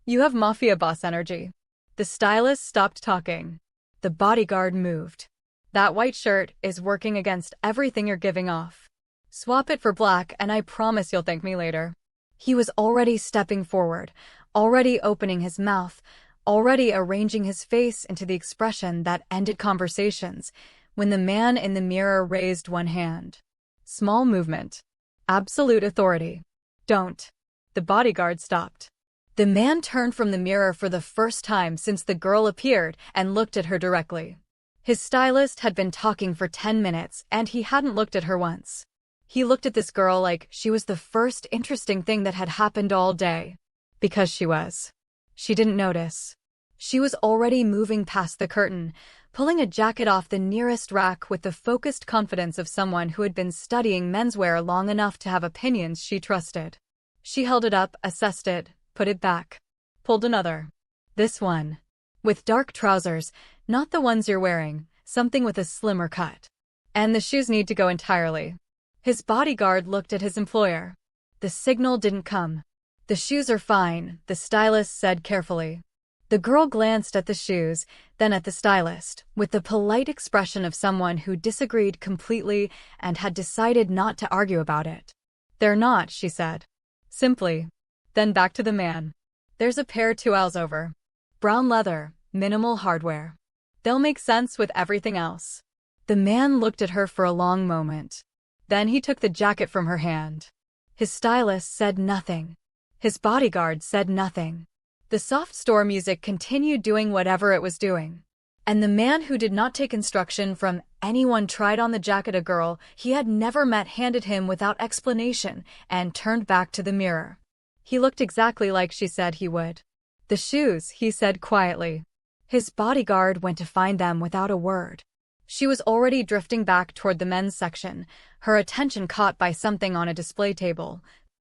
You have mafia boss energy. The stylist stopped talking. The bodyguard moved. That white shirt is working against everything you're giving off. Swap it for black and I promise you'll thank me later. He was already stepping forward, already opening his mouth, already arranging his face into the expression that ended conversations, when the man in the mirror raised one hand. Small movement. Absolute authority. Don't. The bodyguard stopped. The man turned from the mirror for the first time since the girl appeared and looked at her directly. His stylist had been talking for 10 minutes and he hadn't looked at her once. He looked at this girl like she was the first interesting thing that had happened all day. Because she was. She didn't notice. She was already moving past the curtain, pulling a jacket off the nearest rack with the focused confidence of someone who had been studying menswear long enough to have opinions she trusted. She held it up, assessed it, put it back. Pulled another. This one. With dark trousers, not the ones you're wearing, something with a slimmer cut. And the shoes need to go entirely. His bodyguard looked at his employer. The signal didn't come. The shoes are fine, the stylist said carefully. The girl glanced at the shoes, then at the stylist, with the polite expression of someone who disagreed completely and had decided not to argue about it. They're not, she said. Simply. Then back to the man. There's a pair 2 aisles over. Brown leather, minimal hardware. They'll make sense with everything else. The man looked at her for a long moment. Then he took the jacket from her hand. His stylist said nothing. His bodyguard said nothing. The soft store music continued doing whatever it was doing. And the man who did not take instruction from anyone tried on the jacket a girl he had never met handed him without explanation and turned back to the mirror. He looked exactly like she said he would. The shoes, he said quietly. His bodyguard went to find them without a word. She was already drifting back toward the men's section, her attention caught by something on a display table,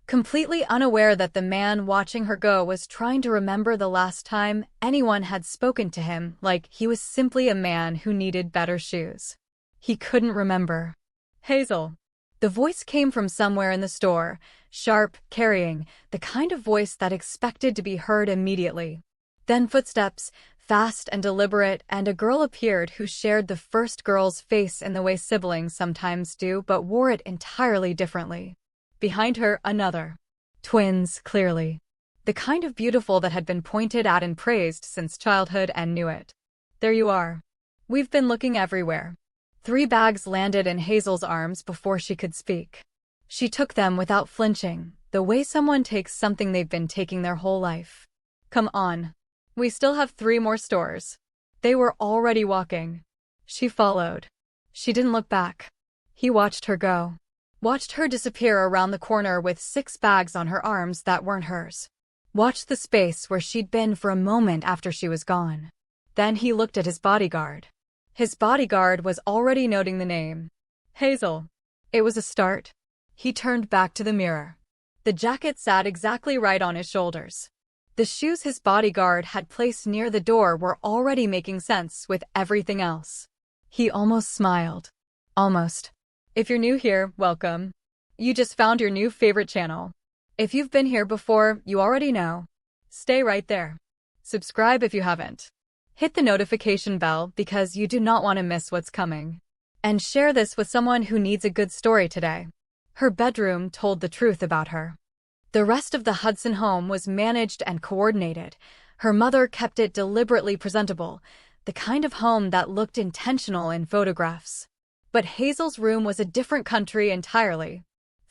completely unaware that the man watching her go was trying to remember the last time anyone had spoken to him like he was simply a man who needed better shoes. He couldn't remember. Hazel. The voice came from somewhere in the store, sharp, carrying, the kind of voice that expected to be heard immediately. Then footsteps, fast and deliberate, and a girl appeared who shared the first girl's face in the way siblings sometimes do but wore it entirely differently. Behind her, another. Twins, clearly. The kind of beautiful that had been pointed at and praised since childhood and knew it. There you are. We've been looking everywhere. 3 bags landed in Hazel's arms before she could speak. She took them without flinching, the way someone takes something they've been taking their whole life. Come on. We still have 3 more stores. They were already walking. She followed. She didn't look back. He watched her go. Watched her disappear around the corner with 6 bags on her arms that weren't hers. Watched the space where she'd been for a moment after she was gone. Then he looked at his bodyguard. His bodyguard was already noting the name. Hazel. It was a start. He turned back to the mirror. The jacket sat exactly right on his shoulders. The shoes his bodyguard had placed near the door were already making sense with everything else. He almost smiled. Almost. If you're new here, welcome. You just found your new favorite channel. If you've been here before, you already know. Stay right there. Subscribe if you haven't. Hit the notification bell because you do not want to miss what's coming. And share this with someone who needs a good story today. Her bedroom told the truth about her. The rest of the Hudson home was managed and coordinated. Her mother kept it deliberately presentable, the kind of home that looked intentional in photographs. But Hazel's room was a different country entirely.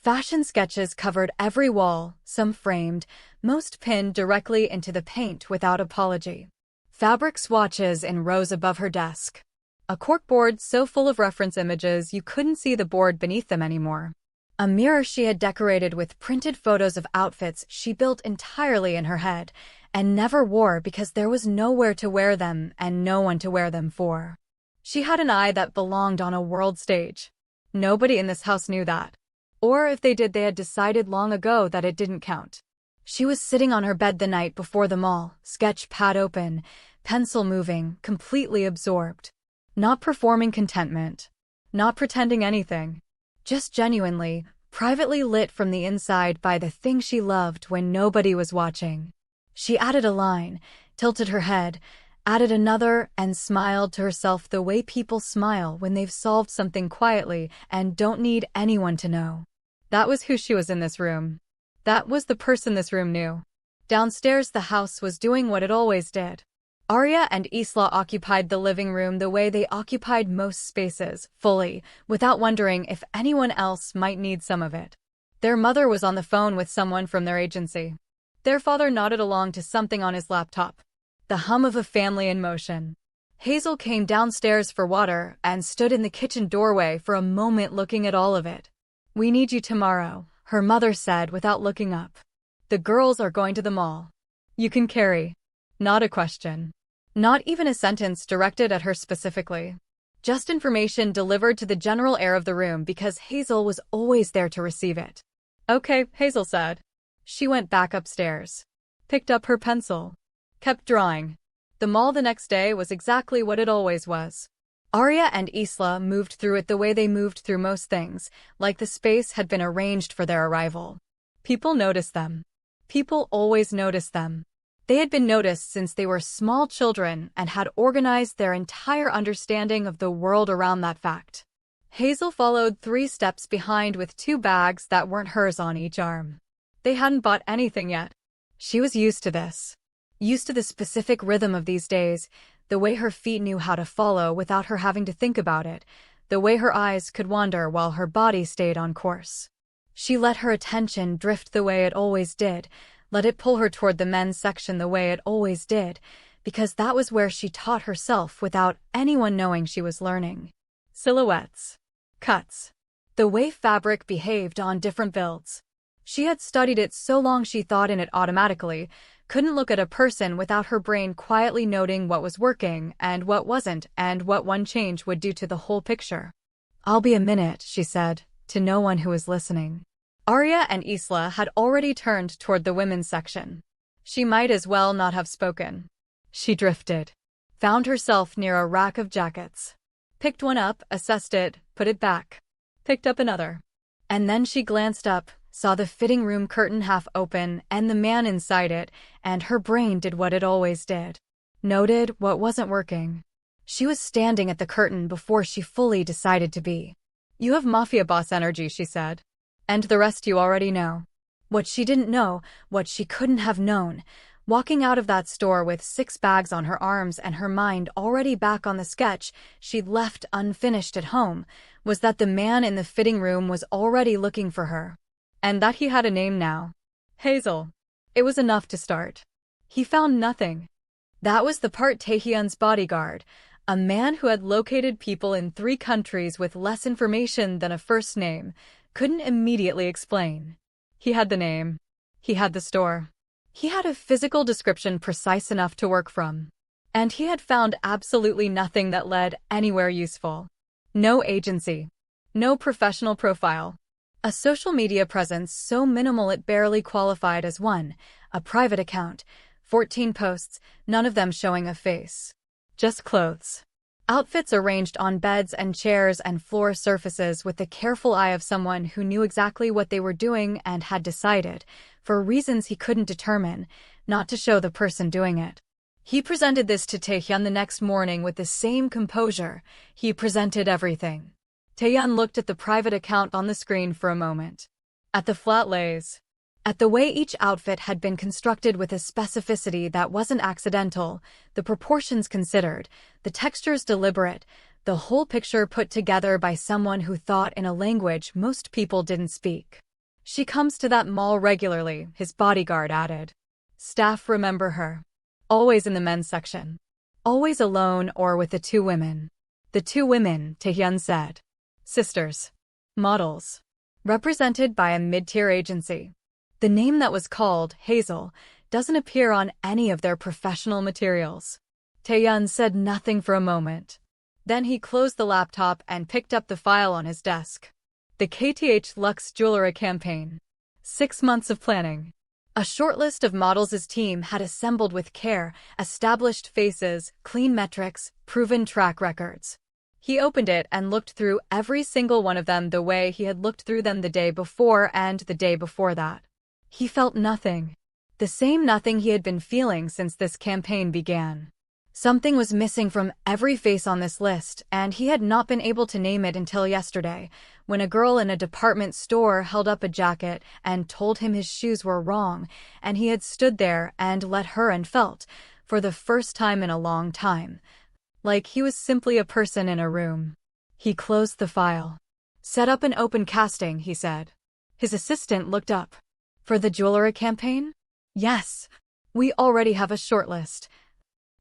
Fashion sketches covered every wall, some framed, most pinned directly into the paint without apology. Fabric swatches in rows above her desk. A corkboard so full of reference images you couldn't see the board beneath them anymore. A mirror she had decorated with printed photos of outfits she built entirely in her head, and never wore because there was nowhere to wear them and no one to wear them for. She had an eye that belonged on a world stage. Nobody in this house knew that. Or if they did, they had decided long ago that it didn't count. She was sitting on her bed the night before them all, sketch pad open, pencil moving, completely absorbed. Not performing contentment. Not pretending anything. Just genuinely, privately lit from the inside by the thing she loved when nobody was watching. She added a line, tilted her head, added another, and smiled to herself the way people smile when they've solved something quietly and don't need anyone to know. That was who she was in this room. That was the person this room knew. Downstairs, the house was doing what it always did. Arya and Isla occupied the living room the way they occupied most spaces, fully, without wondering if anyone else might need some of it. Their mother was on the phone with someone from their agency. Their father nodded along to something on his laptop. The hum of a family in motion. Hazel came downstairs for water and stood in the kitchen doorway for a moment looking at all of it. "We need you tomorrow," her mother said without looking up. "The girls are going to the mall. You can carry." Not a question. Not even a sentence directed at her specifically. Just information delivered to the general air of the room because Hazel was always there to receive it. "Okay," Hazel said. She went back upstairs. Picked up her pencil. Kept drawing. The mall the next day was exactly what it always was. Arya and Isla moved through it the way they moved through most things, like the space had been arranged for their arrival. People noticed them. People always noticed them. They had been noticed since they were small children and had organized their entire understanding of the world around that fact. Hazel followed 3 steps behind with 2 bags that weren't hers on each arm. They hadn't bought anything yet. She was used to this. Used to the specific rhythm of these days, the way her feet knew how to follow without her having to think about it, the way her eyes could wander while her body stayed on course. She let her attention drift the way it always did, let it pull her toward the men's section the way it always did, because that was where she taught herself without anyone knowing she was learning. Silhouettes. Cuts. The way fabric behaved on different builds. She had studied it so long she thought in it automatically, couldn't look at a person without her brain quietly noting what was working and what wasn't and what one change would do to the whole picture. "I'll be a minute," she said, to no one who was listening. Arya and Isla had already turned toward the women's section. She might as well not have spoken. She drifted. Found herself near a rack of jackets. Picked one up, assessed it, put it back. Picked up another. And then she glanced up, saw the fitting room curtain half open and the man inside it, and her brain did what it always did. Noted what wasn't working. She was standing at the curtain before she fully decided to be. "You have mafia boss energy," she said. "And the rest you already know." What she didn't know, what she couldn't have known, walking out of that store with 6 bags on her arms and her mind already back on the sketch she'd left unfinished at home, was that the man in the fitting room was already looking for her. And that he had a name now. Hazel. It was enough to start. He found nothing. That was the part Taehyun's bodyguard, a man who had located people in 3 countries with less information than a first name, couldn't immediately explain. He had the name. He had the store. He had a physical description precise enough to work from. And he had found absolutely nothing that led anywhere useful. No agency. No professional profile. A social media presence so minimal it barely qualified as one, a private account, 14 posts, none of them showing a face. Just clothes. Outfits arranged on beds and chairs and floor surfaces with the careful eye of someone who knew exactly what they were doing and had decided, for reasons he couldn't determine, not to show the person doing it. He presented this to Taehyun the next morning with the same composure. He presented everything. Taehyun looked at the private account on the screen for a moment. At the flat lays. At the way each outfit had been constructed with a specificity that wasn't accidental, the proportions considered, the textures deliberate, the whole picture put together by someone who thought in a language most people didn't speak. "She comes to that mall regularly," his bodyguard added. Staff remember her. Always in the men's section. Always alone or with the 2 women. The 2 women, Taehyun said. Sisters. Models. Represented by a mid-tier agency. The name that was called, Hazel, doesn't appear on any of their professional materials. Taehyun said nothing for a moment. Then he closed the laptop and picked up the file on his desk. The KTH Luxe Jewelry campaign. 6 months of planning. A short list of models his team had assembled with care, established faces, clean metrics, proven track records. He opened it and looked through every single one of them the way he had looked through them the day before and the day before that. He felt nothing. The same nothing he had been feeling since this campaign began. Something was missing from every face on this list, and he had not been able to name it until yesterday, when a girl in a department store held up a jacket and told him his shoes were wrong, and he had stood there and let her and felt, for the first time in a long time, like he was simply a person in a room. He closed the file. "Set up an open casting," he said. His assistant looked up. "For the jewelry campaign?" "Yes. We already have a shortlist."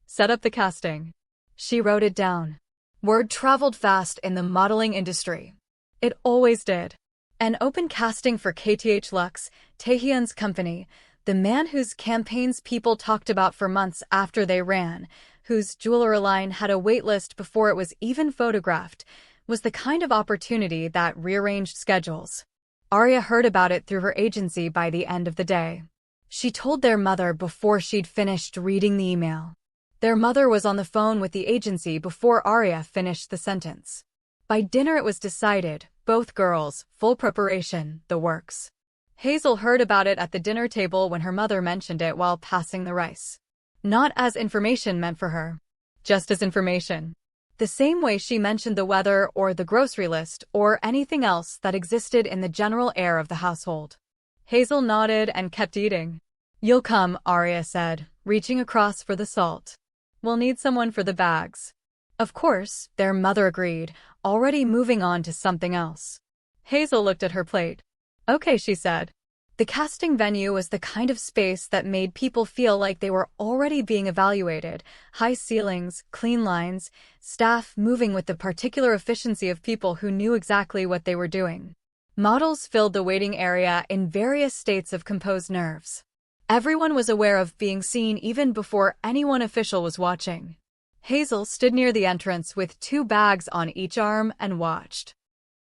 "Set up the casting." She wrote it down. Word traveled fast in the modeling industry. It always did. An open casting for KTH Lux, Taehyun's company, the man whose campaigns people talked about for months after they ran, whose jewelry line had a waitlist before it was even photographed, was the kind of opportunity that rearranged schedules. Arya heard about it through her agency by the end of the day. She told their mother before she'd finished reading the email. Their mother was on the phone with the agency before Arya finished the sentence. By dinner it was decided, both girls, full preparation, the works. Hazel heard about it at the dinner table when her mother mentioned it while passing the rice. Not as information meant for her. Just as information. The same way she mentioned the weather or the grocery list or anything else that existed in the general air of the household. Hazel nodded and kept eating. "You'll come," Arya said, reaching across for the salt. "We'll need someone for the bags." Of course, their mother agreed, already moving on to something else. Hazel looked at her plate. "Okay," she said. The casting venue was the kind of space that made people feel like they were already being evaluated. High ceilings, clean lines, staff moving with the particular efficiency of people who knew exactly what they were doing. Models filled the waiting area in various states of composed nerves. Everyone was aware of being seen even before anyone official was watching. Hazel stood near the entrance with 2 bags on each arm and watched.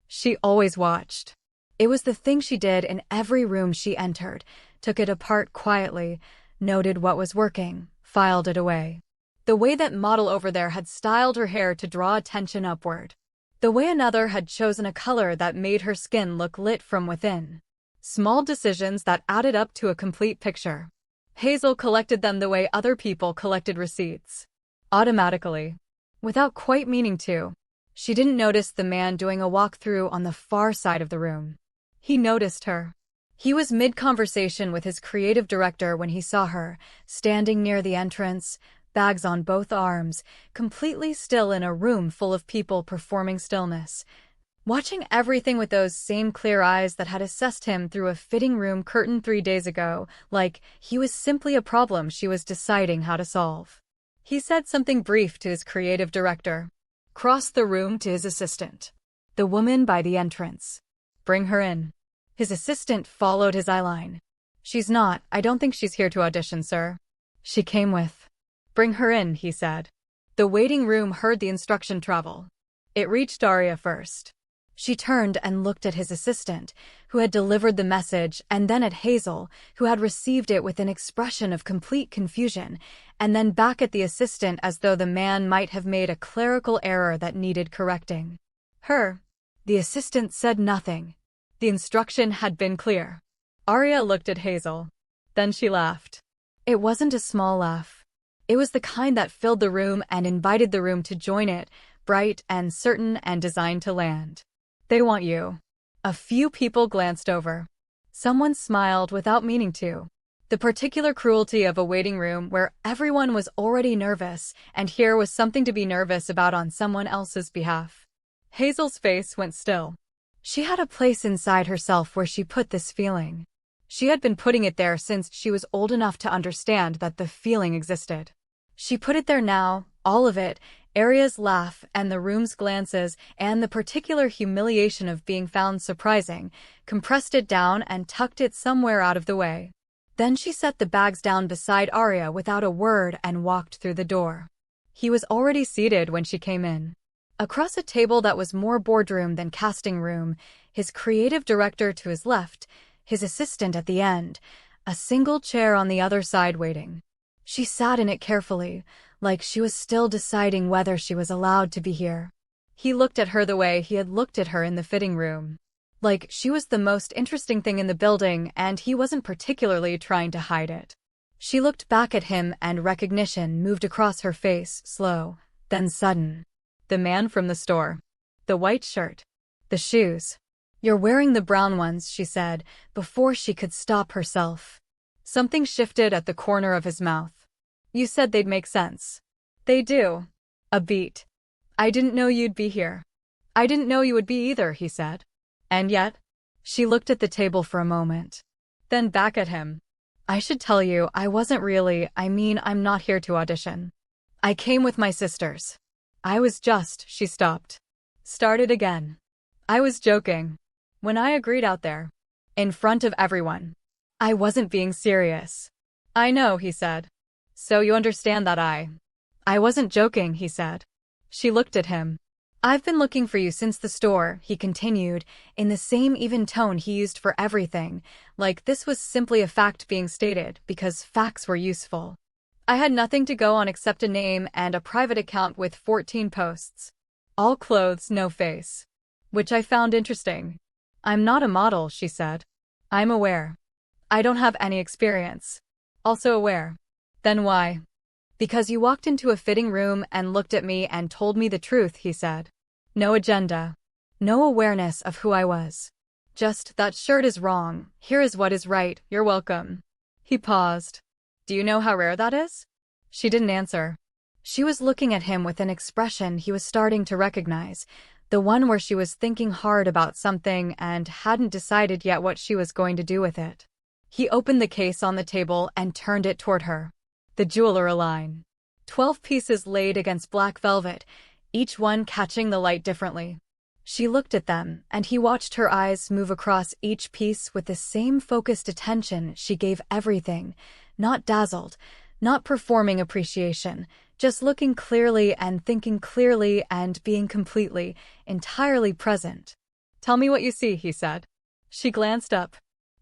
She always watched. It was the thing she did in every room she entered, took it apart quietly, noted what was working, filed it away. The way that model over there had styled her hair to draw attention upward. The way another had chosen a color that made her skin look lit from within. Small decisions that added up to a complete picture. Hazel collected them the way other people collected receipts. Automatically. Without quite meaning to. She didn't notice the man doing a walkthrough on the far side of the room. He noticed her. He was mid-conversation with his creative director when he saw her, standing near the entrance, bags on both arms, completely still in a room full of people performing stillness. Watching everything with those same clear eyes that had assessed him through a fitting room curtain 3 days ago, like he was simply a problem she was deciding how to solve. He said something brief to his creative director. Crossed the room to his assistant. The woman by the entrance. "Bring her in." His assistant followed his eyeline. "She's not. I don't think she's here to audition, sir." "She came with." "Bring her in," he said. The waiting room heard the instruction travel. It reached Arya first. She turned and looked at his assistant, who had delivered the message, and then at Hazel, who had received it with an expression of complete confusion, and then back at the assistant as though the man might have made a clerical error that needed correcting. Her. The assistant said nothing. The instruction had been clear. Arya looked at Hazel. Then she laughed. It wasn't a small laugh. It was the kind that filled the room and invited the room to join it, bright and certain and designed to land. "They want you." A few people glanced over. Someone smiled without meaning to. The particular cruelty of a waiting room where everyone was already nervous, and here was something to be nervous about on someone else's behalf. Hazel's face went still. She had a place inside herself where she put this feeling. She had been putting it there since she was old enough to understand that the feeling existed. She put it there now, all of it, Arya's laugh and the room's glances and the particular humiliation of being found surprising, compressed it down and tucked it somewhere out of the way. Then she set the bags down beside Arya without a word and walked through the door. He was already seated when she came in. Across a table that was more boardroom than casting room, his creative director to his left, his assistant at the end, a single chair on the other side waiting. She sat in it carefully, like she was still deciding whether she was allowed to be here. He looked at her the way he had looked at her in the fitting room. Like she was the most interesting thing in the building and he wasn't particularly trying to hide it. She looked back at him and recognition moved across her face, slow, then sudden. The man from the store. The white shirt. The shoes. "You're wearing the brown ones," she said, before she could stop herself. Something shifted at the corner of his mouth. "You said they'd make sense." "They do. A beat." "I didn't know you'd be here." "I didn't know you would be either," he said. "And yet?" She looked at the table for a moment. Then back at him. "I should tell you, I wasn't really, I'm not here to audition. I came with my sisters." She stopped. Started again. "I was joking. When I agreed out there. In front of everyone. I wasn't being serious." "I know," he said. "So you understand that I wasn't joking," he said. She looked at him. "I've been looking for you since the store," he continued, in the same even tone he used for everything, like this was simply a fact being stated because facts were useful. "I had nothing to go on except a name and a private account with 14 posts. All clothes, no face. Which I found interesting. I'm not a model," she said. "I'm aware. I don't have any experience." "Also aware." "Then why?" "Because you walked into a fitting room and looked at me and told me the truth," he said. "No agenda. No awareness of who I was. Just, that shirt is wrong, here is what is right, you're welcome." He paused. "Do you know how rare that is?" She didn't answer. She was looking at him with an expression he was starting to recognize, the one where she was thinking hard about something and hadn't decided yet what she was going to do with it. He opened the case on the table and turned it toward her. The jeweler line. 12 pieces laid against black velvet, each one catching the light differently. She looked at them, and he watched her eyes move across each piece with the same focused attention she gave everything, not dazzled, not performing appreciation, just looking clearly and thinking clearly and being completely, entirely present. "Tell me what you see," he said. She glanced up.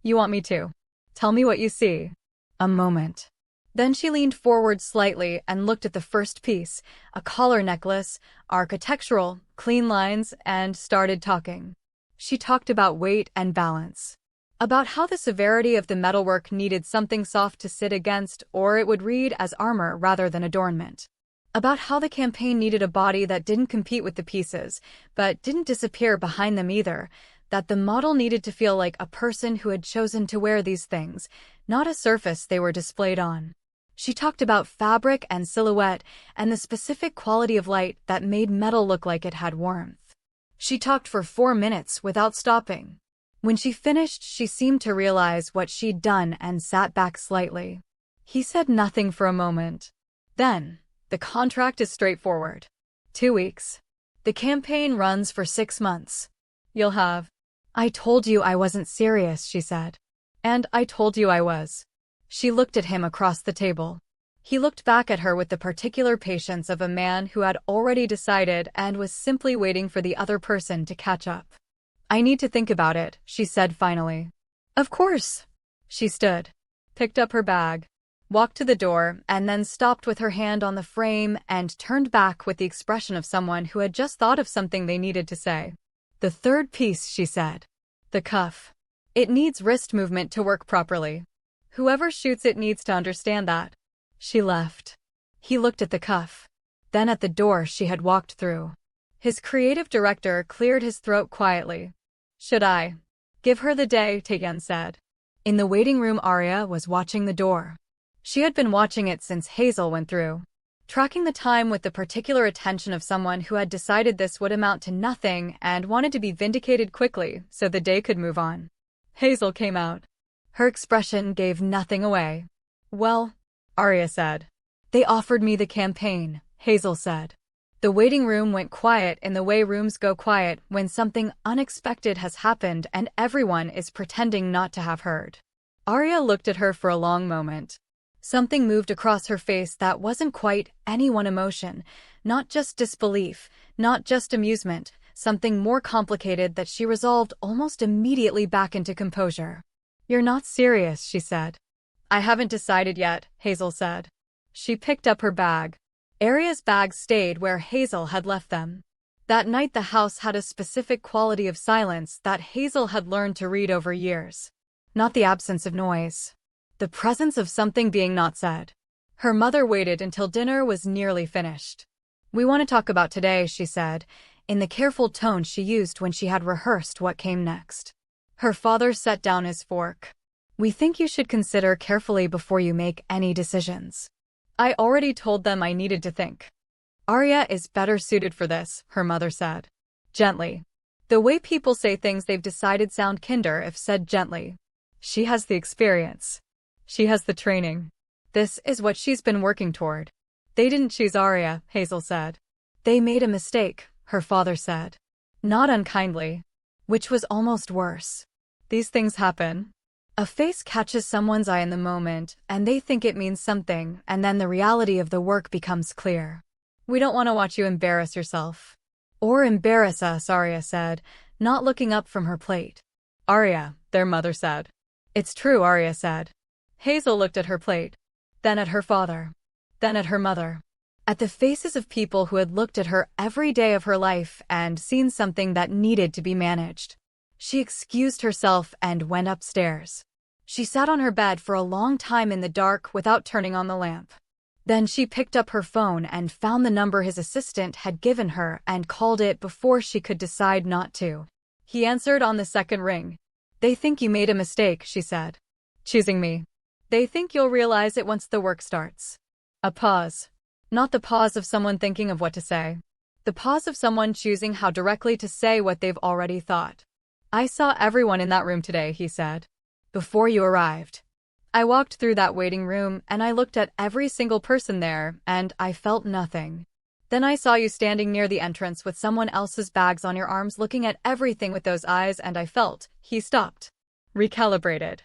"You want me to? Tell me what you see." A moment. Then she leaned forward slightly and looked at the first piece, a collar necklace, architectural, clean lines, and started talking. She talked about weight and balance. About how the severity of the metalwork needed something soft to sit against or it would read as armor rather than adornment. About how the campaign needed a body that didn't compete with the pieces, but didn't disappear behind them either, that the model needed to feel like a person who had chosen to wear these things, not a surface they were displayed on. She talked about fabric and silhouette and the specific quality of light that made metal look like it had warmth. She talked for 4 minutes without stopping. When she finished, she seemed to realize what she'd done and sat back slightly. He said nothing for a moment. Then, "The contract is straightforward. 2 weeks. The campaign runs for 6 months. You'll have—" "I told you I wasn't serious," she said. "And I told you I was." She looked at him across the table. He looked back at her with the particular patience of a man who had already decided and was simply waiting for the other person to catch up. "I need to think about it," she said finally. "Of course." She stood, picked up her bag, walked to the door, and then stopped with her hand on the frame and turned back with the expression of someone who had just thought of something they needed to say. "The third piece," she said. "The cuff. It needs wrist movement to work properly. Whoever shoots it needs to understand that." She left. He looked at the cuff. Then at the door she had walked through. His creative director cleared his throat quietly. "Should I give her the day?" Taeyeon said. In the waiting room, Arya was watching the door. She had been watching it since Hazel went through, tracking the time with the particular attention of someone who had decided this would amount to nothing and wanted to be vindicated quickly so the day could move on. Hazel came out. Her expression gave nothing away. "Well," Arya said. "They offered me the campaign," Hazel said. The waiting room went quiet in the way rooms go quiet when something unexpected has happened and everyone is pretending not to have heard. Arya looked at her for a long moment. Something moved across her face that wasn't quite any one emotion, not just disbelief, not just amusement, something more complicated that she resolved almost immediately back into composure. "You're not serious," she said. "I haven't decided yet," Hazel said. She picked up her bag. Arya's bags stayed where Hazel had left them. That night the house had a specific quality of silence that Hazel had learned to read over years. Not the absence of noise. the presence of something being not said. Her mother waited until dinner was nearly finished. "We want to talk about today," she said, in the careful tone she used when she had rehearsed what came next. Her father set down his fork. "We think you should consider carefully before you make any decisions." "I already told them I needed to think." "Arya is better suited for this," her mother said. Gently. The way people say things they've decided sound kinder if said gently. She has the experience. She has the training. This is what she's been working toward. "They didn't choose Arya," Hazel said. "They made a mistake," her father said. Not unkindly. Which was almost worse. These things happen. A face catches someone's eye in the moment, and they think it means something, and then the reality of the work becomes clear. "We don't want to watch you embarrass yourself." "Or embarrass us," Arya said, not looking up from her plate. "Arya," their mother said. "It's true," Arya said. Hazel looked at her plate, then at her father, then at her mother, at the faces of people who had looked at her every day of her life and seen something that needed to be managed. She excused herself and went upstairs. She sat on her bed for a long time in the dark without turning on the lamp. Then she picked up her phone and found the number his assistant had given her and called it before she could decide not to. He answered on the second ring. "They think you made a mistake," she said. "Choosing me. They think you'll realize it once the work starts." A pause. Not the pause of someone thinking of what to say. The pause of someone choosing how directly to say what they've already thought. "I saw everyone in that room today," he said. "Before you arrived. I walked through that waiting room and I looked at every single person there and I felt nothing. Then I saw you standing near the entrance with someone else's bags on your arms looking at everything with those eyes and I felt." He stopped. Recalibrated.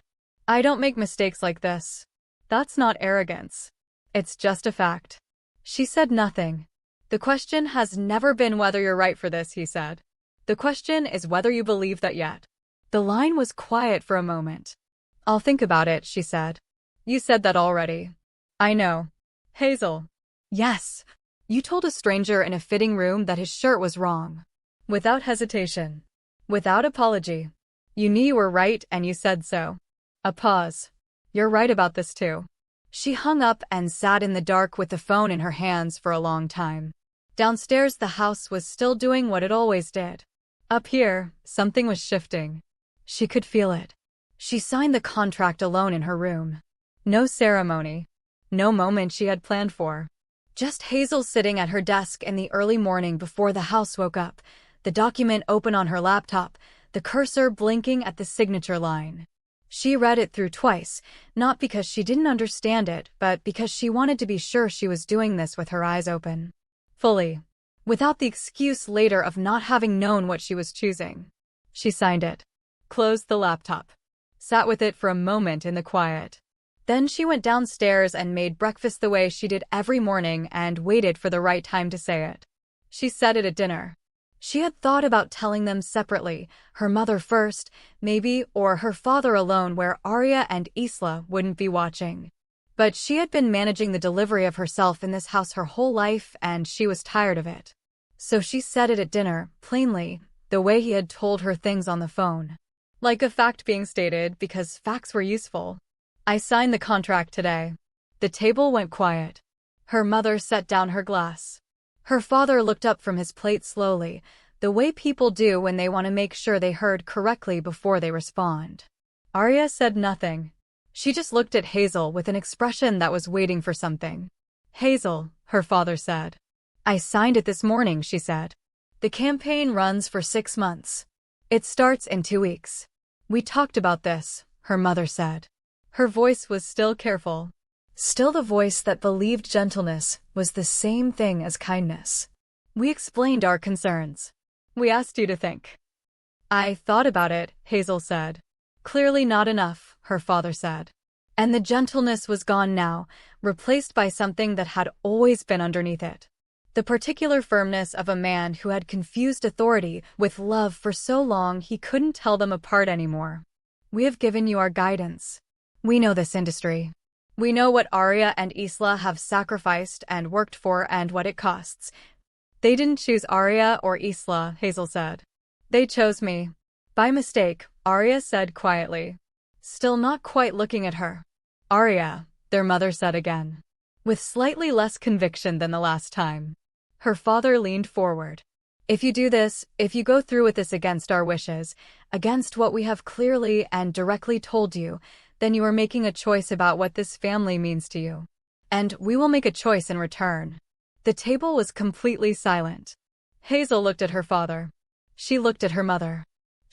"I don't make mistakes like this. That's not arrogance. It's just a fact." She said nothing. "The question has never been whether you're right for this," he said. "The question is whether you believe that yet." The line was quiet for a moment. "I'll think about it," she said. "You said that already." "I know." "Hazel." "Yes. You told a stranger in a fitting room that his shirt was wrong. Without hesitation. Without apology. You knew you were right and you said so." A pause. "You're right about this too." She hung up and sat in the dark with the phone in her hands for a long time. Downstairs the house was still doing what it always did. Up here, something was shifting. She could feel it. She signed the contract alone in her room. No ceremony. No moment she had planned for. Just Hazel sitting at her desk in the early morning before the house woke up, the document open on her laptop, the cursor blinking at the signature line. She read it through twice, not because she didn't understand it, but because she wanted to be sure she was doing this with her eyes open. Fully. Without the excuse later of not having known what she was choosing. She signed it. Closed the laptop. Sat with it for a moment in the quiet. Then she went downstairs and made breakfast the way she did every morning and waited for the right time to say it. She said it at dinner. She had thought about telling them separately, her mother first, maybe, or her father alone where Arya and Isla wouldn't be watching. But she had been managing the delivery of herself in this house her whole life and she was tired of it. So she said it at dinner, plainly, the way he had told her things on the phone. Like a fact being stated because facts were useful. "I signed the contract today." The table went quiet. Her mother set down her glass. Her father looked up from his plate slowly, the way people do when they want to make sure they heard correctly before they respond. Arya said nothing. She just looked at Hazel with an expression that was waiting for something. "Hazel," her father said. "I signed it this morning," she said. "The campaign runs for 6 months. It starts in 2 weeks. We talked about this," her mother said. Her voice was still careful. Still the voice that believed gentleness was the same thing as kindness. "We explained our concerns. We asked you to think." "I thought about it," Hazel said. "Clearly not enough," her father said. And the gentleness was gone now, replaced by something that had always been underneath it. The particular firmness of a man who had confused authority with love for so long he couldn't tell them apart anymore. "We have given you our guidance. We know this industry. We know what Arya and Isla have sacrificed and worked for and what it costs." "They didn't choose Arya or Isla," Hazel said. "They chose me." "By mistake," Arya said quietly. Still not quite looking at her. Arya, their mother said again, with slightly less conviction than the last time. Her father leaned forward. If you do this, if you go through with this against our wishes, against what we have clearly and directly told you, then you are making a choice about what this family means to you. And we will make a choice in return. The table was completely silent. Hazel looked at her father. She looked at her mother.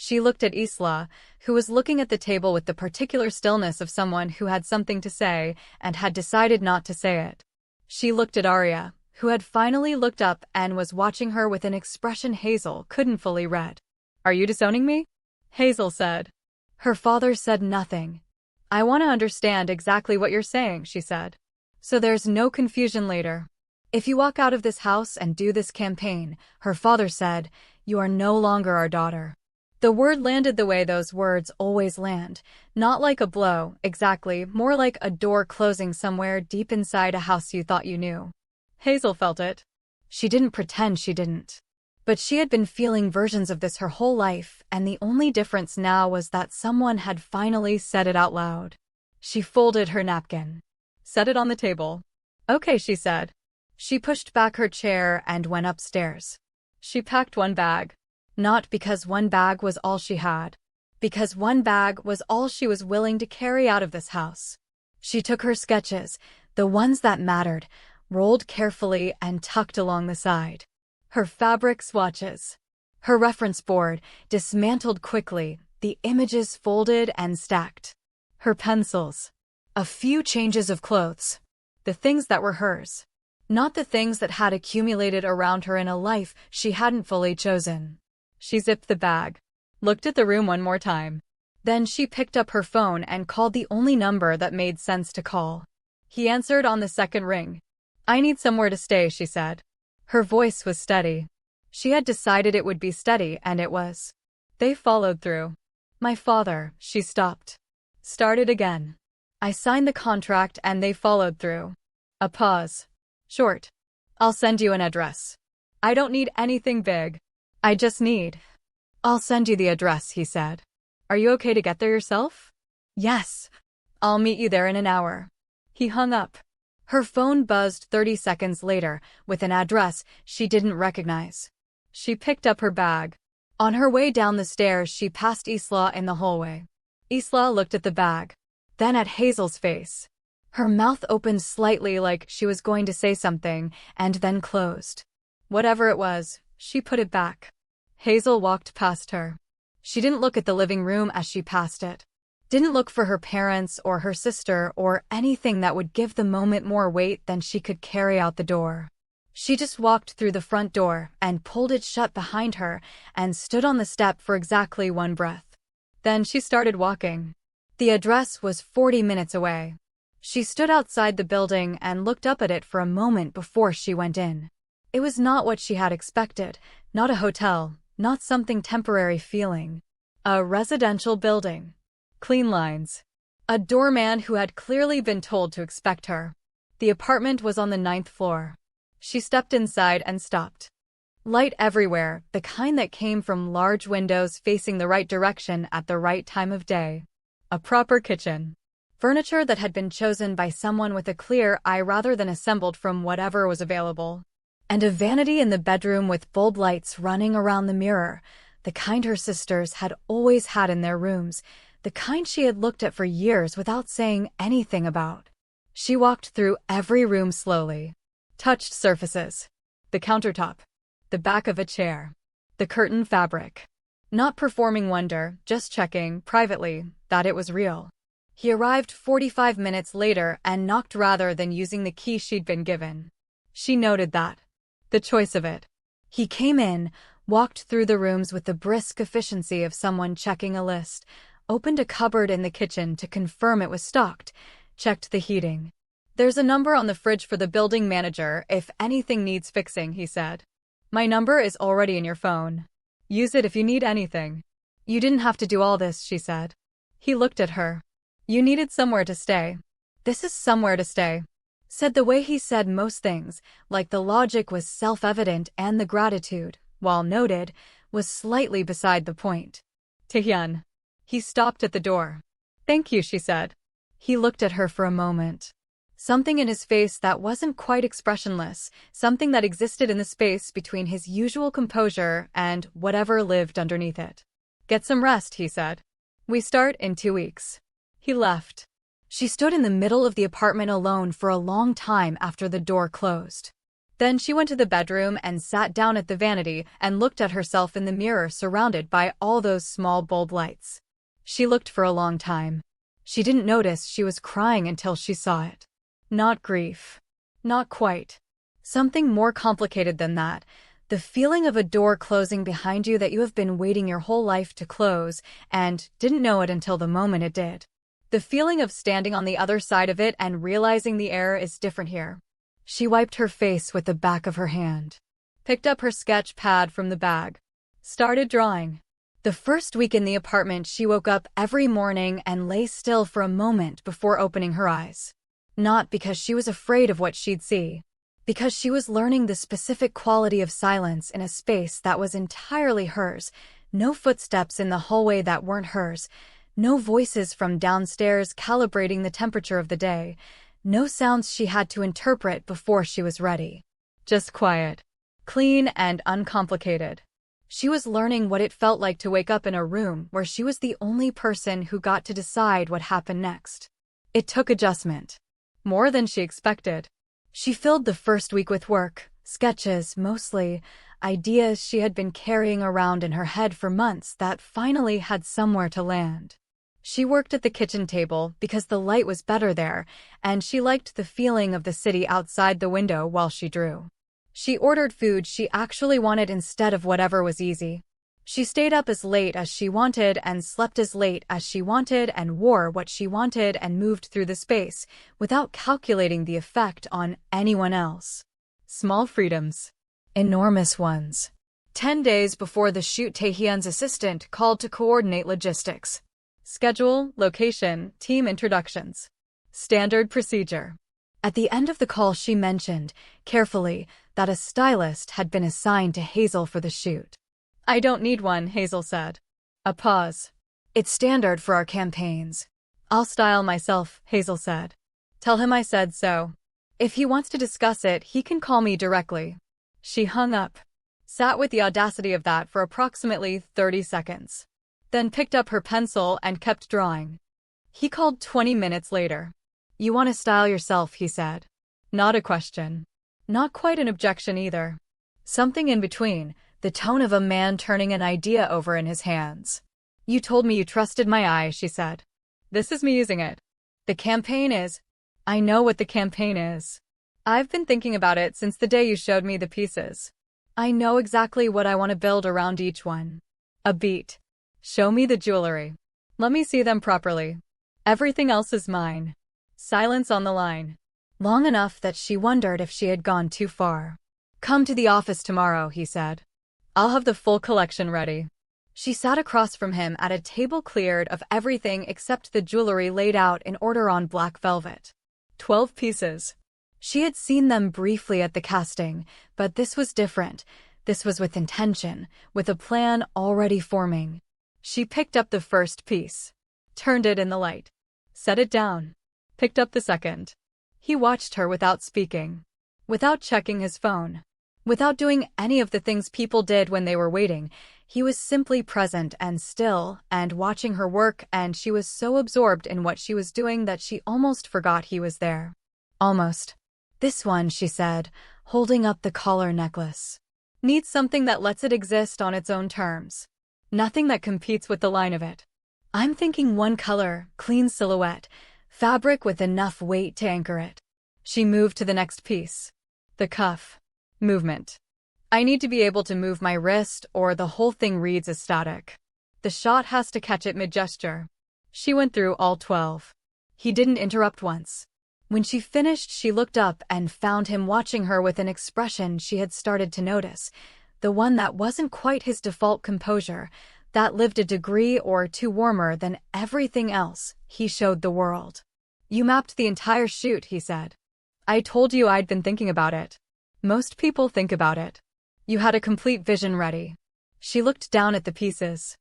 She looked at Isla, who was looking at the table with the particular stillness of someone who had something to say and had decided not to say it. She looked at Arya, who had finally looked up and was watching her with an expression Hazel couldn't fully read. Are you disowning me? Hazel said. Her father said nothing. I want to understand exactly what you're saying, she said. So there's no confusion later. If you walk out of this house and do this campaign, her father said, you are no longer our daughter. The word landed the way those words always land, not like a blow, exactly, more like a door closing somewhere deep inside a house you thought you knew. Hazel felt it. She didn't pretend she didn't. But she had been feeling versions of this her whole life, and the only difference now was that someone had finally said it out loud. She folded her napkin. Set it on the table. Okay, she said. She pushed back her chair and went upstairs. She packed one bag. Not because one bag was all she had. Because one bag was all she was willing to carry out of this house. She took her sketches, the ones that mattered, rolled carefully and tucked along the side. Her fabric swatches. Her reference board, dismantled quickly, the images folded and stacked. Her pencils. A few changes of clothes. The things that were hers. Not the things that had accumulated around her in a life she hadn't fully chosen. She zipped the bag. Looked at the room one more time. Then she picked up her phone and called the only number that made sense to call. He answered on the second ring. I need somewhere to stay, she said. Her voice was steady. She had decided it would be steady, and it was. They followed through. My father, she stopped. Started again. I signed the contract and they followed through. A pause. Short. I'll send you an address. I don't need anything big. I just need. I'll send you the address, he said. Are you okay to get there yourself? Yes. I'll meet you there in an hour. He hung up. Her phone buzzed 30 seconds later with an address she didn't recognize. She picked up her bag. On her way down the stairs, she passed Isla in the hallway. Isla looked at the bag, then at Hazel's face. Her mouth opened slightly like she was going to say something and then closed. Whatever it was, she put it back. Hazel walked past her. She didn't look at the living room as she passed it. Didn't look for her parents or her sister or anything that would give the moment more weight than she could carry out the door. She just walked through the front door and pulled it shut behind her and stood on the step for exactly one breath. Then she started walking. The address was 40 minutes away. She stood outside the building and looked up at it for a moment before she went in. It was not what she had expected, not a hotel, not something temporary feeling. A residential building. Clean lines. A doorman who had clearly been told to expect her. The apartment was on the 9th floor. She stepped inside and stopped. Light everywhere, the kind that came from large windows facing the right direction at the right time of day. A proper kitchen. Furniture that had been chosen by someone with a clear eye rather than assembled from whatever was available. And a vanity in the bedroom with bulb lights running around the mirror, the kind her sisters had always had in their rooms, the kind she had looked at for years without saying anything about. She walked through every room slowly. Touched surfaces. The countertop. The back of a chair. The curtain fabric. Not performing wonder, just checking, privately, that it was real. He arrived 45 minutes later and knocked rather than using the key she'd been given. She noted that. The choice of it. He came in, walked through the rooms with the brisk efficiency of someone checking a list, opened a cupboard in the kitchen to confirm it was stocked, checked the heating. There's a number on the fridge for the building manager if anything needs fixing, he said. My number is already in your phone. Use it if you need anything. You didn't have to do all this, she said. He looked at her. You needed somewhere to stay. This is somewhere to stay. Said the way he said most things, like the logic was self-evident and the gratitude, while noted, was slightly beside the point. Taehyun. He stopped at the door. Thank you, she said. He looked at her for a moment. Something in his face that wasn't quite expressionless, something that existed in the space between his usual composure and whatever lived underneath it. "Get some rest," he said. "We start in 2 weeks." He left. She stood in the middle of the apartment alone for a long time after the door closed. Then she went to the bedroom and sat down at the vanity and looked at herself in the mirror surrounded by all those small bulb lights. She looked for a long time. She didn't notice she was crying until she saw it. Not grief. Not quite. Something more complicated than that. The feeling of a door closing behind you that you have been waiting your whole life to close and didn't know it until the moment it did. The feeling of standing on the other side of it and realizing the air is different here. She wiped her face with the back of her hand. Picked up her sketch pad from the bag. Started drawing. The first week in the apartment, she woke up every morning and lay still for a moment before opening her eyes. Not because she was afraid of what she'd see, because she was learning the specific quality of silence in a space that was entirely hers, no footsteps in the hallway that weren't hers, no voices from downstairs calibrating the temperature of the day, no sounds she had to interpret before she was ready. Just quiet, clean and uncomplicated. She was learning what it felt like to wake up in a room where she was the only person who got to decide what happened next. It took adjustment. More than she expected. She filled the first week with work, sketches mostly, ideas she had been carrying around in her head for months that finally had somewhere to land. She worked at the kitchen table because the light was better there, and she liked the feeling of the city outside the window while she drew. She ordered food she actually wanted instead of whatever was easy. She stayed up as late as she wanted and slept as late as she wanted and wore what she wanted and moved through the space without calculating the effect on anyone else. Small freedoms. Enormous ones. 10 days before the shoot, Taehyun's assistant called to coordinate logistics. Schedule, location, team introductions. Standard procedure. At the end of the call, she mentioned, carefully, that a stylist had been assigned to Hazel for the shoot. "I don't need one," Hazel said. A pause. "It's standard for our campaigns." "I'll style myself," Hazel said. "Tell him I said so. If he wants to discuss it, he can call me directly." She hung up. Sat with the audacity of that for approximately 30 seconds. Then picked up her pencil and kept drawing. He called 20 minutes later. "You want to style yourself," he said. Not a question. Not quite an objection either. Something in between, the tone of a man turning an idea over in his hands. "You told me you trusted my eye," she said. "This is me using it. The campaign is—" "I know what the campaign is. I've been thinking about it since the day you showed me the pieces. I know exactly what I want to build around each one. A beat. Show me the jewelry. Let me see them properly. Everything else is mine." Silence on the line. Long enough that she wondered if she had gone too far. "Come to the office tomorrow," he said. "I'll have the full collection ready." She sat across from him at a table cleared of everything except the jewelry laid out in order on black velvet. 12 pieces. She had seen them briefly at the casting, but this was different. This was with intention, with a plan already forming. She picked up the first piece. Turned it in the light. Set it down. Picked up the second. He watched her without speaking. Without checking his phone. Without doing any of the things people did when they were waiting, he was simply present and still and watching her work, and she was so absorbed in what she was doing that she almost forgot he was there. Almost. "This one," she said, holding up the collar necklace. "Needs something that lets it exist on its own terms. Nothing that competes with the line of it. I'm thinking one color, clean silhouette, fabric with enough weight to anchor it." She moved to the next piece. The cuff. Movement. "I need to be able to move my wrist or the whole thing reads as static. The shot has to catch it mid-gesture." She went through all 12. He didn't interrupt once. When she finished, she looked up and found him watching her with an expression she had started to notice, the one that wasn't quite his default composure, that lived a degree or two warmer than everything else he showed the world. "You mapped the entire shoot," he said. "I told you I'd been thinking about it. Most people think about it. You had a complete vision ready." She looked down at the pieces.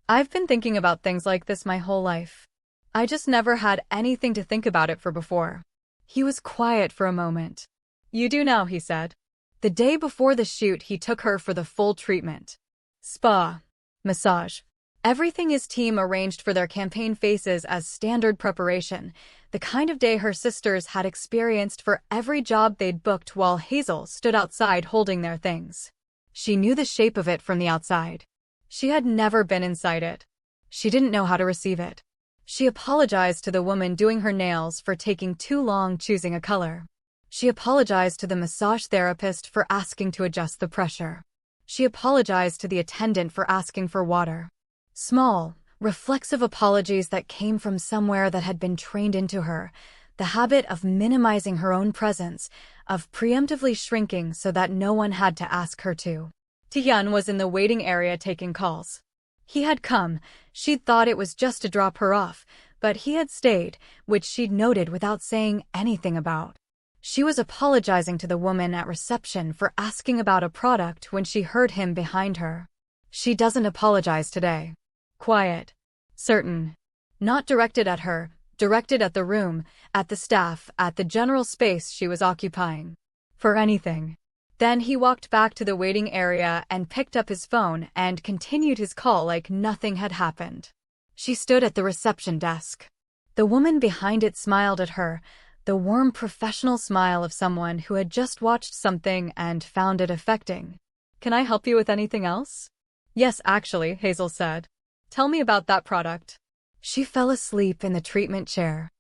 "I've been thinking about things like this my whole life. I just never had anything to think about it for before. He was quiet for a moment. You do now, he said. The day before the shoot, he took her for the full treatment. Spa. Massage. Everything his team arranged for their campaign faces as standard preparation, the kind of day her sisters had experienced for every job they'd booked while Hazel stood outside holding their things. She knew the shape of it from the outside. She had never been inside it. She didn't know how to receive it. She apologized to the woman doing her nails for taking too long choosing a color. She apologized to the massage therapist for asking to adjust the pressure. She apologized to the attendant for asking for water. Small, reflexive apologies that came from somewhere that had been trained into her, the habit of minimizing her own presence, of preemptively shrinking so that no one had to ask her to. Taehyun was in the waiting area taking calls. He had come, she'd thought it was just to drop her off, but he had stayed, which she'd noted without saying anything about. She was apologizing to the woman at reception for asking about a product when she heard him behind her. She doesn't apologize today. Quiet. Certain. Not directed at her, directed at the room, at the staff, at the general space she was occupying. For anything. Then he walked back to the waiting area and picked up his phone and continued his call like nothing had happened. She stood at the reception desk. The woman behind it smiled at her, the warm professional smile of someone who had just watched something and found it affecting. Can I help you with anything else? Yes, actually, Hazel said. Tell me about that product. She fell asleep in the treatment chair.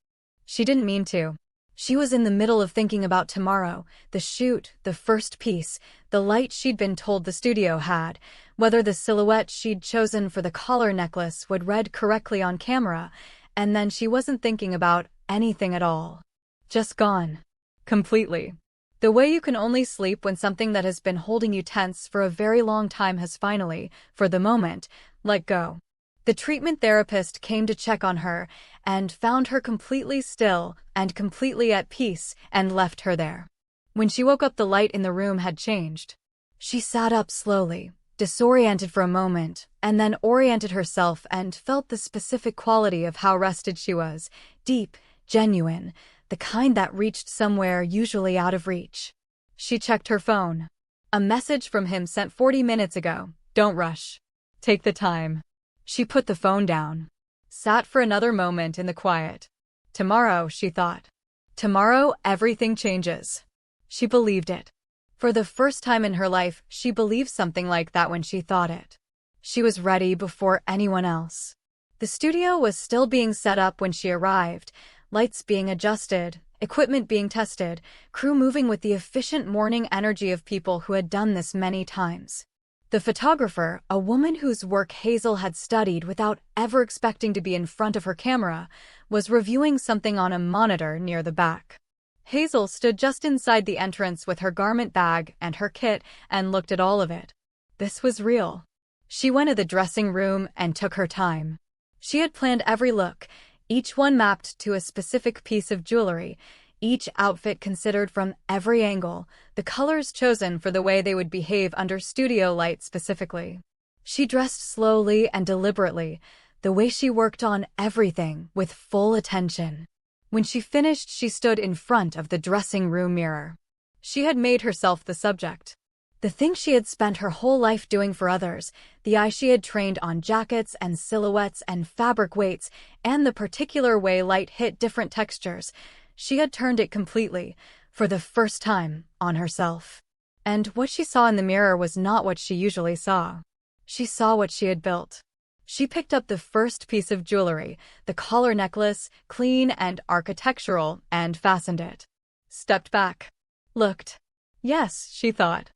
She didn't mean to. She was in the middle of thinking about tomorrow, the shoot, the first piece, the light she'd been told the studio had, whether the silhouette she'd chosen for the collar necklace would read correctly on camera, and then she wasn't thinking about anything at all. Just gone. Completely. The way you can only sleep when something that has been holding you tense for a very long time has finally, for the moment, let go. The treatment therapist came to check on her and found her completely still and completely at peace and left her there. When she woke up, the light in the room had changed. She sat up slowly, disoriented for a moment, and then oriented herself and felt the specific quality of how rested she was, deep, genuine, the kind that reached somewhere usually out of reach. She checked her phone. A message from him sent 40 minutes ago. Don't rush. Take the time. She put the phone down. Sat for another moment in the quiet. Tomorrow, she thought. Tomorrow, everything changes. She believed it. For the first time in her life, she believed something like that when she thought it. She was ready before anyone else. The studio was still being set up when she arrived, lights being adjusted, equipment being tested, crew moving with the efficient morning energy of people who had done this many times. The photographer, a woman whose work Hazel had studied without ever expecting to be in front of her camera, was reviewing something on a monitor near the back. Hazel stood just inside the entrance with her garment bag and her kit and looked at all of it. This was real. She went to the dressing room and took her time. She had planned every look, each one mapped to a specific piece of jewelry, each outfit considered from every angle, the colors chosen for the way they would behave under studio light specifically. She dressed slowly and deliberately, the way she worked on everything with full attention. When she finished, she stood in front of the dressing room mirror. She had made herself the subject. The thing she had spent her whole life doing for others, the eye she had trained on jackets and silhouettes and fabric weights, and the particular way light hit different textures, she had turned it completely, for the first time, on herself. And what she saw in the mirror was not what she usually saw. She saw what she had built. She picked up the first piece of jewelry, the collar necklace, clean and architectural, and fastened it. Stepped back. Looked. Yes, she thought.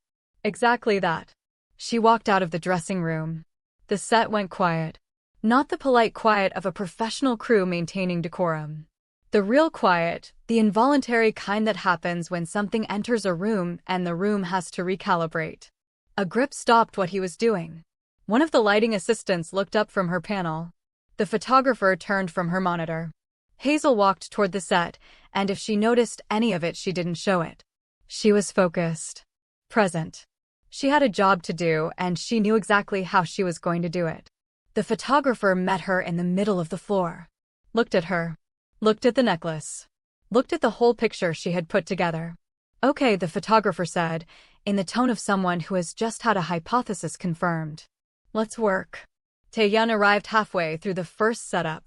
Exactly that. She walked out of the dressing room. The set went quiet. Not the polite quiet of a professional crew maintaining decorum. The real quiet, the involuntary kind that happens when something enters a room and the room has to recalibrate. A grip stopped what he was doing. One of the lighting assistants looked up from her panel. The photographer turned from her monitor. Hazel walked toward the set, and if she noticed any of it, she didn't show it. She was focused. Present. She had a job to do, and she knew exactly how she was going to do it. The photographer met her in the middle of the floor. Looked at her. Looked at the necklace. Looked at the whole picture she had put together. Okay, the photographer said, in the tone of someone who has just had a hypothesis confirmed. Let's work. Taehyun arrived halfway through the first setup.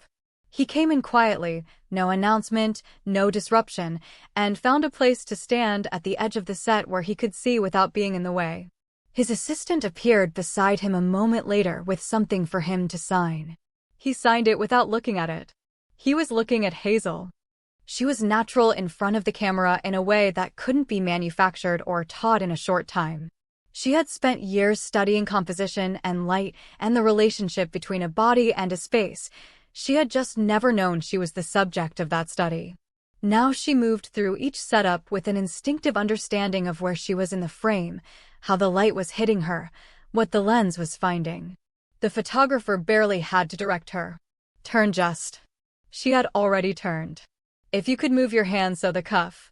He came in quietly, no announcement, no disruption, and found a place to stand at the edge of the set where he could see without being in the way. His assistant appeared beside him a moment later with something for him to sign. He signed it without looking at it. He was looking at Hazel. She was natural in front of the camera in a way that couldn't be manufactured or taught in a short time. She had spent years studying composition and light and the relationship between a body and a space. She had just never known she was the subject of that study. Now she moved through each setup with an instinctive understanding of where she was in the frame, how the light was hitting her, what the lens was finding. The photographer barely had to direct her. Turn just. She had already turned. If you could move your hand so the cuff.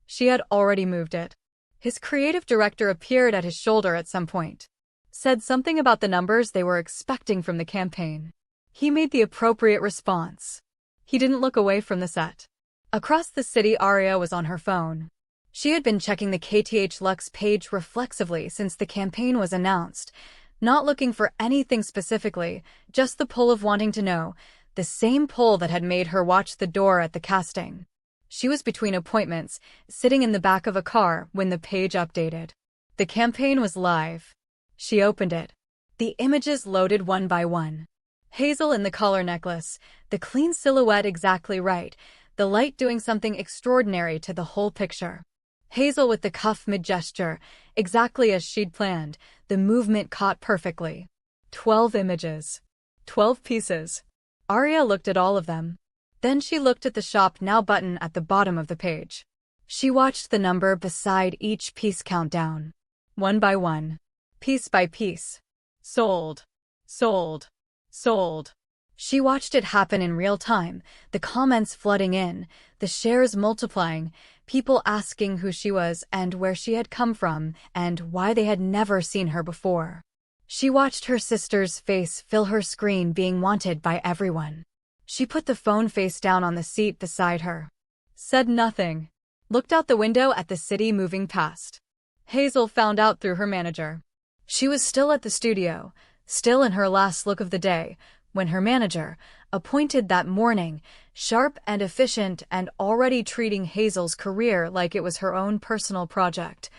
She had already moved it. His creative director appeared at his shoulder at some point. Said something about the numbers they were expecting from the campaign. He made the appropriate response. He didn't look away from the set. Across the city, Arya was on her phone. She had been checking the KTH Lux page reflexively since the campaign was announced, not looking for anything specifically, just the pull of wanting to know, the same pull that had made her watch the door at the casting. She was between appointments, sitting in the back of a car when the page updated. The campaign was live. She opened it. The images loaded one by one. Hazel in the collar necklace, the clean silhouette exactly right, the light doing something extraordinary to the whole picture. Hazel with the cuff mid-gesture, exactly as she'd planned, the movement caught perfectly. 12 images. 12 pieces. Arya looked at all of them. Then she looked at the Shop Now button at the bottom of the page. She watched the number beside each piece count down. One by one. Piece by piece. Sold. Sold. Sold. She watched it happen in real time, the comments flooding in, the shares multiplying, people asking who she was and where she had come from and why they had never seen her before. She watched her sister's face fill her screen being wanted by everyone. She put the phone face down on the seat beside her. Said nothing. Looked out the window at the city moving past. Hazel found out through her manager. She was still at the studio, still in her last look of the day, when her manager, appointed that morning, sharp and efficient and already treating Hazel's career like it was her own personal project,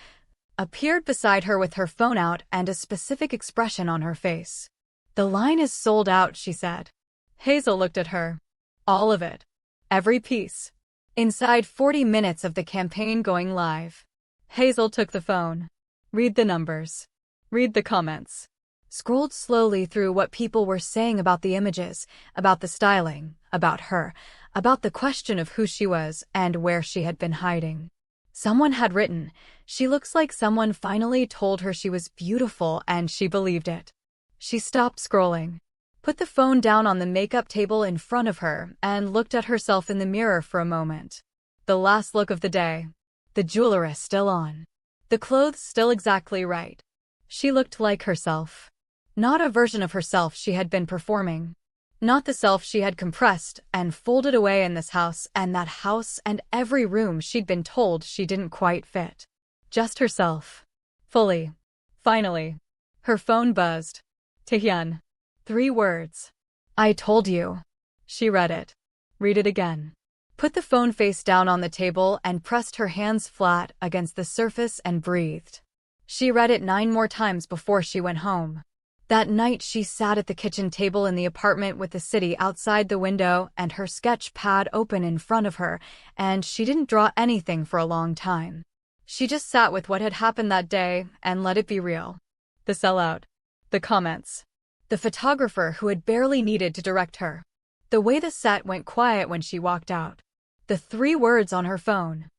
appeared beside her with her phone out and a specific expression on her face. The line is sold out, she said. Hazel looked at her. All of it. Every piece. Inside 40 minutes of the campaign going live. Hazel took the phone. Read the numbers. Read the comments. Scrolled slowly through what people were saying about the images, about the styling, about her, about the question of who she was and where she had been hiding. Someone had written, "She looks like someone finally told her she was beautiful and she believed it." She stopped scrolling, put the phone down on the makeup table in front of her, and looked at herself in the mirror for a moment. The last look of the day. The jewelry still on. The clothes still exactly right. She looked like herself. Not a version of herself she had been performing. Not the self she had compressed and folded away in this house and that house and every room she'd been told she didn't quite fit. Just herself. Fully. Finally. Her phone buzzed. Taehyun. 3 words. I told you. She read it. Read it again. Put the phone face down on the table and pressed her hands flat against the surface and breathed. She read it 9 more times before she went home. That night she sat at the kitchen table in the apartment with the city outside the window and her sketch pad open in front of her, and she didn't draw anything for a long time. She just sat with what had happened that day and let it be real. The sellout. The comments. The photographer who had barely needed to direct her. The way the set went quiet when she walked out. The 3 words on her phone.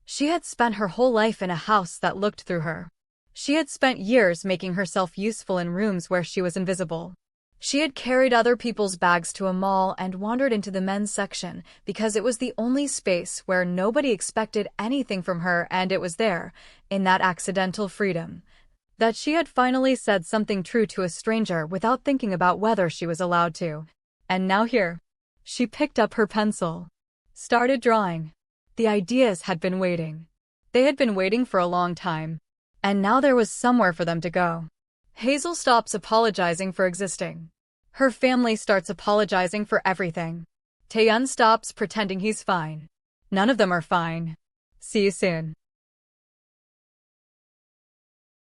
She had spent her whole life in a house that looked through her. She had spent years making herself useful in rooms where she was invisible. She had carried other people's bags to a mall and wandered into the men's section because it was the only space where nobody expected anything from her, and it was there, in that accidental freedom, that she had finally said something true to a stranger without thinking about whether she was allowed to. And now here. She picked up her pencil, started drawing. The ideas had been waiting. They had been waiting for a long time. And now there was somewhere for them to go. Hazel stops apologizing for existing. Her family starts apologizing for everything. Taeyeon stops pretending he's fine. None of them are fine. See you soon.